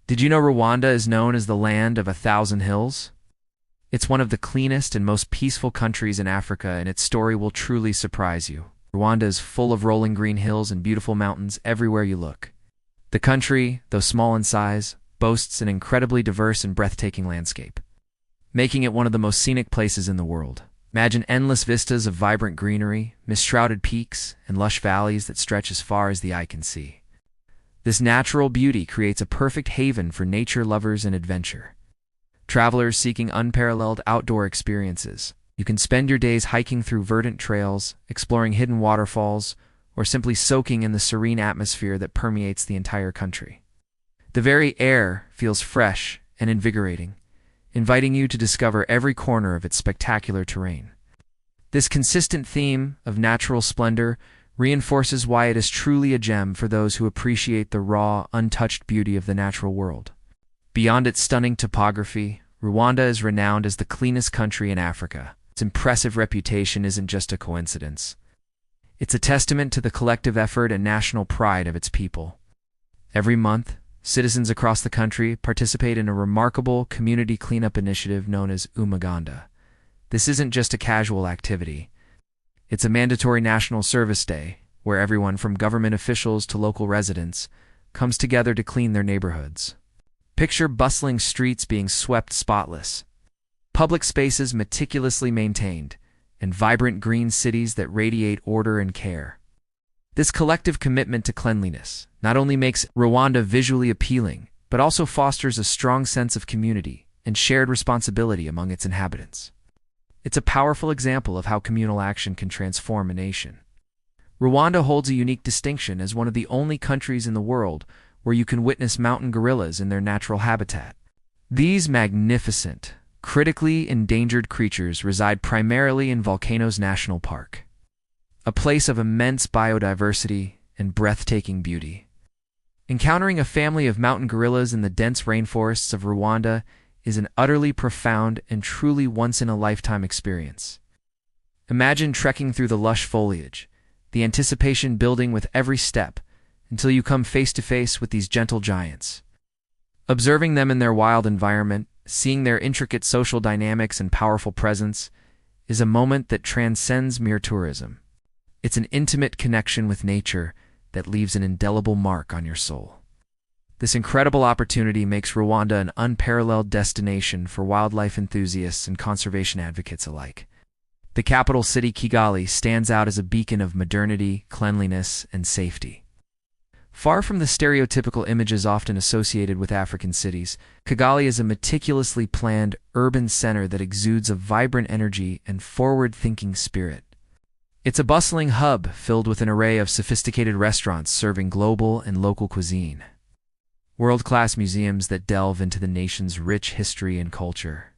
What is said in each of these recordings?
Did you know Rwanda is known as the land of 1,000 hills? It's one of the cleanest and most peaceful countries in Africa, and its story will truly surprise you. Rwanda is full of rolling green hills and beautiful mountains everywhere you look. The country, though small in size, boasts an incredibly diverse and breathtaking landscape, making it one of the most scenic places in the world. Imagine endless vistas of vibrant greenery, mist-shrouded peaks, and lush valleys that stretch as far as the eye can see. This natural beauty creates a perfect haven for nature lovers and adventure. Travelers seeking unparalleled outdoor experiences. You can spend your days hiking through verdant trails, exploring hidden waterfalls, or simply soaking in the serene atmosphere that permeates the entire country. The very air feels fresh and invigorating, inviting you to discover every corner of its spectacular terrain. This consistent theme of natural splendor reinforces why it is truly a gem for those who appreciate the raw, untouched beauty of the natural world. Beyond its stunning topography, Rwanda is renowned as the cleanest country in Africa. Its impressive reputation isn't just a coincidence. It's a testament to the collective effort and national pride of its people. Every month, citizens across the country participate in a remarkable community cleanup initiative known as Umuganda. This isn't just a casual activity. It's a mandatory national service day, where everyone from government officials to local residents comes together to clean their neighborhoods. Picture bustling streets being swept spotless, public spaces meticulously maintained, and vibrant green cities that radiate order and care. This collective commitment to cleanliness not only makes Rwanda visually appealing, but also fosters a strong sense of community and shared responsibility among its inhabitants. It's a powerful example of how communal action can transform a nation. Rwanda holds a unique distinction as one of the only countries in the world where you can witness mountain gorillas in their natural habitat. These magnificent, critically endangered creatures reside primarily in Volcanoes National Park, a place of immense biodiversity and breathtaking beauty. Encountering a family of mountain gorillas in the dense rainforests of Rwanda is an utterly profound and truly once-in-a-lifetime experience. Imagine trekking through the lush foliage, the anticipation building with every step, until you come face to face with these gentle giants. Observing them in their wild environment, seeing their intricate social dynamics and powerful presence, is a moment that transcends mere tourism. It's an intimate connection with nature that leaves an indelible mark on your soul. This incredible opportunity makes Rwanda an unparalleled destination for wildlife enthusiasts and conservation advocates alike. The capital city, Kigali, stands out as a beacon of modernity, cleanliness, and safety. Far from the stereotypical images often associated with African cities, Kigali is a meticulously planned urban center that exudes a vibrant energy and forward-thinking spirit. It's a bustling hub filled with an array of sophisticated restaurants serving global and local cuisine, world-class museums that delve into the nation's rich history and culture,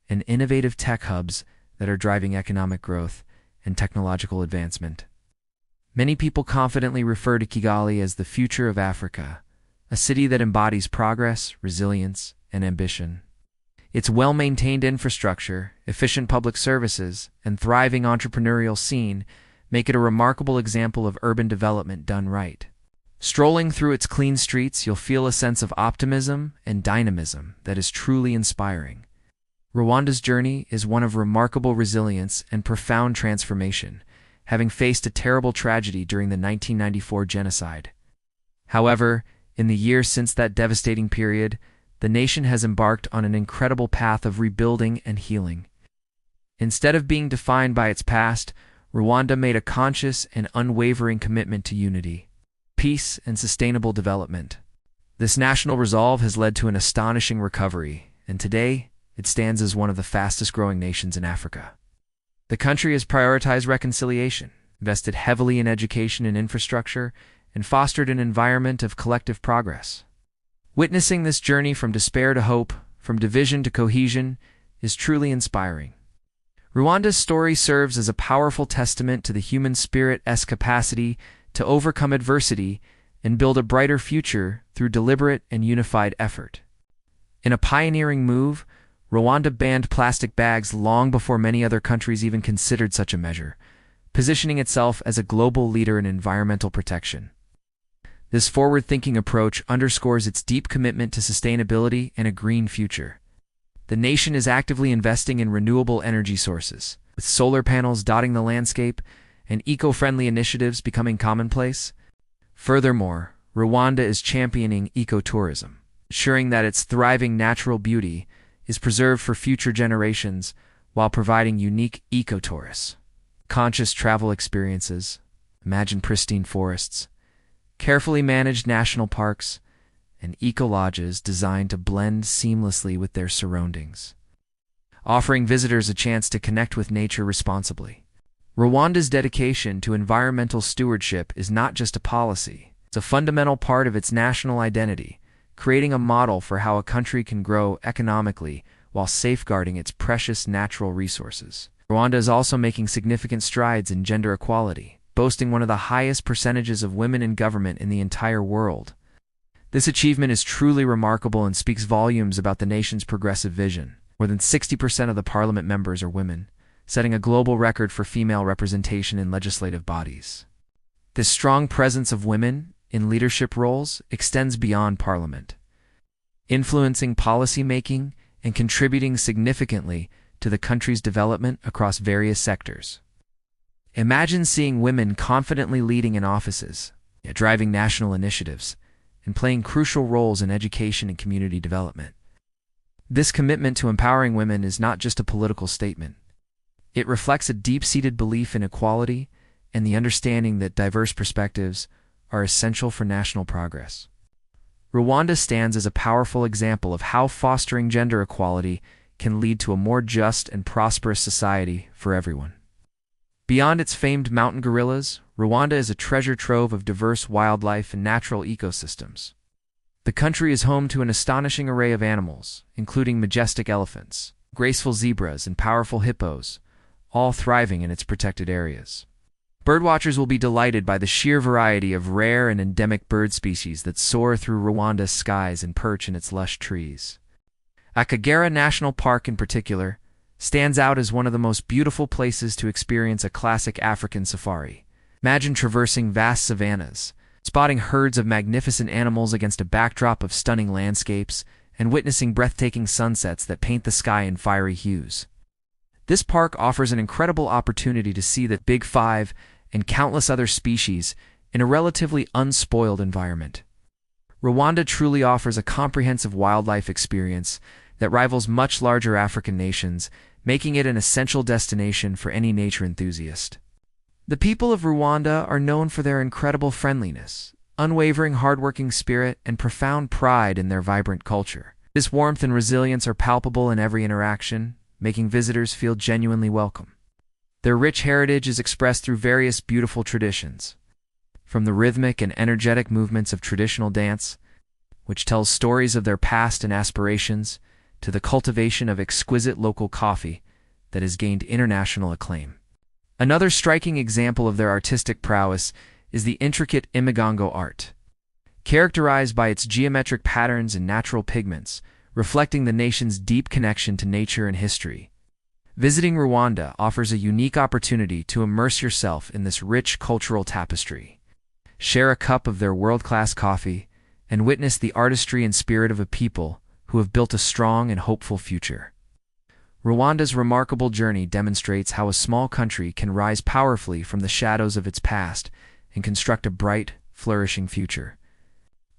and innovative tech hubs that are driving economic growth and technological advancement. Many people confidently refer to Kigali as the future of Africa, a city that embodies progress, resilience, and ambition. Its well-maintained infrastructure, efficient public services, and thriving entrepreneurial scene make it a remarkable example of urban development done right. Strolling through its clean streets, you'll feel a sense of optimism and dynamism that is truly inspiring. Rwanda's journey is one of remarkable resilience and profound transformation, having faced a terrible tragedy during the 1994 genocide. However, in the years since that devastating period, the nation has embarked on an incredible path of rebuilding and healing. Instead of being defined by its past, Rwanda made a conscious and unwavering commitment to unity, peace, and sustainable development. This national resolve has led to an astonishing recovery, and today, it stands as one of the fastest-growing nations in Africa. The country has prioritized reconciliation, invested heavily in education and infrastructure, and fostered an environment of collective progress. Witnessing this journey from despair to hope, from division to cohesion, is truly inspiring. Rwanda's story serves as a powerful testament to the human spirit's capacity to overcome adversity and build a brighter future through deliberate and unified effort. In a pioneering move, Rwanda banned plastic bags long before many other countries even considered such a measure, positioning itself as a global leader in environmental protection. This forward-thinking approach underscores its deep commitment to sustainability and a green future. The nation is actively investing in renewable energy sources, with solar panels dotting the landscape and eco-friendly initiatives becoming commonplace. Furthermore, Rwanda is championing ecotourism, ensuring that its thriving natural beauty is preserved for future generations while providing unique ecotourists. Conscious travel experiences, imagine pristine forests, carefully managed national parks, and eco-lodges designed to blend seamlessly with their surroundings, offering visitors a chance to connect with nature responsibly. Rwanda's dedication to environmental stewardship is not just a policy, it's a fundamental part of its national identity, creating a model for how a country can grow economically while safeguarding its precious natural resources. Rwanda is also making significant strides in gender equality, boasting one of the highest percentages of women in government in the entire world. This achievement is truly remarkable and speaks volumes about the nation's progressive vision. More than 60% of the parliament members are women, setting a global record for female representation in legislative bodies. This strong presence of women in leadership roles extends beyond parliament, influencing policy-making and contributing significantly to the country's development across various sectors. Imagine seeing women confidently leading in offices, driving national initiatives, and playing crucial roles in education and community development. This commitment to empowering women is not just a political statement. It reflects a deep-seated belief in equality and the understanding that diverse perspectives are essential for national progress. Rwanda stands as a powerful example of how fostering gender equality can lead to a more just and prosperous society for everyone. Beyond its famed mountain gorillas, Rwanda is a treasure trove of diverse wildlife and natural ecosystems. The country is home to an astonishing array of animals, including majestic elephants, graceful zebras, and powerful hippos, all thriving in its protected areas. Birdwatchers will be delighted by the sheer variety of rare and endemic bird species that soar through Rwanda's skies and perch in its lush trees. Akagera National Park, in particular, stands out as one of the most beautiful places to experience a classic African safari. Imagine traversing vast savannas, spotting herds of magnificent animals against a backdrop of stunning landscapes, and witnessing breathtaking sunsets that paint the sky in fiery hues. This park offers an incredible opportunity to see the Big Five and countless other species in a relatively unspoiled environment. Rwanda truly offers a comprehensive wildlife experience that rivals much larger African nations, making it an essential destination for any nature enthusiast. The people of Rwanda are known for their incredible friendliness, unwavering hardworking spirit, and profound pride in their vibrant culture. This warmth and resilience are palpable in every interaction, making visitors feel genuinely welcome. Their rich heritage is expressed through various beautiful traditions, from the rhythmic and energetic movements of traditional dance, which tells stories of their past and aspirations, to the cultivation of exquisite local coffee that has gained international acclaim. Another striking example of their artistic prowess is the intricate imigongo art, characterized by its geometric patterns and natural pigments, reflecting the nation's deep connection to nature and history. Visiting Rwanda offers a unique opportunity to immerse yourself in this rich cultural tapestry. Share a cup of their world-class coffee and witness the artistry and spirit of a people who have built a strong and hopeful future. Rwanda's remarkable journey demonstrates how a small country can rise powerfully from the shadows of its past and construct a bright, flourishing future.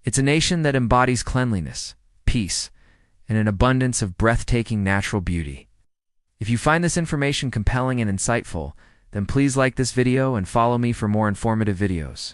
It's a nation that embodies cleanliness, peace, and an abundance of breathtaking natural beauty. If you find this information compelling and insightful, then please like this video and follow me for more informative videos.